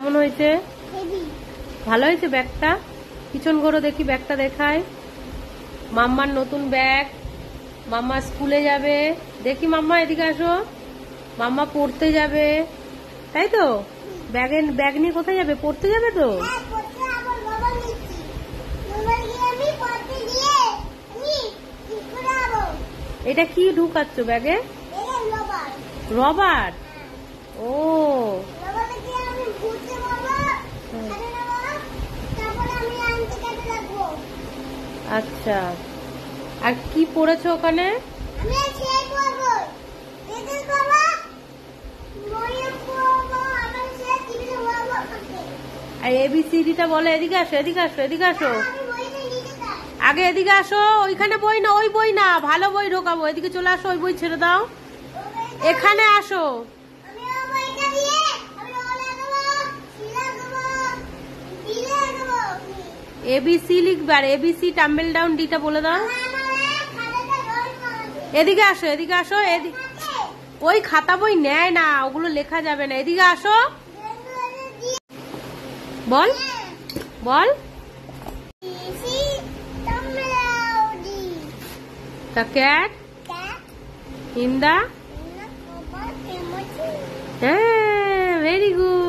কেমন হয়েছে? ভালো হয়েছে ব্যাগটা? পিছন ঘোরো দেখি, ব্যাগটা দেখায়। মাম্মার নতুন ব্যাগ, মাম্মা স্কুলে যাবে। দেখি মাম্মা এদিকে আসো, মাম্মা পড়তে যাবে, তাই তো? ব্যাগ নিয়ে কোথায় যাবে? পড়তে যাবে তো? এটা কি ঢুকাচ্ছ ব্যাগে? রবার। ও আচ্ছা, আর কি পড়েছো ওখানে? আর ABCDটা বলে। এদিকে আসো, এদিকে আসো, এদিকে আসো, আগে এদিকে আসো। ওইখানে বই না, ওই বই না, ভালো বই ঢোকাবো। এদিকে চলে আসো, ওই বই ছেড়ে দাও, এখানে আসো। ABC লিখবে, আর ABC টাম্বেল ডাউন ডিটা বলে দাও। এদিকে আসো, এদিকে আসো। ওই খাতা বই নেয় না, ওগুলো লেখা যাবে না। এদিকে আসো, বল বল। The cat in the, very good.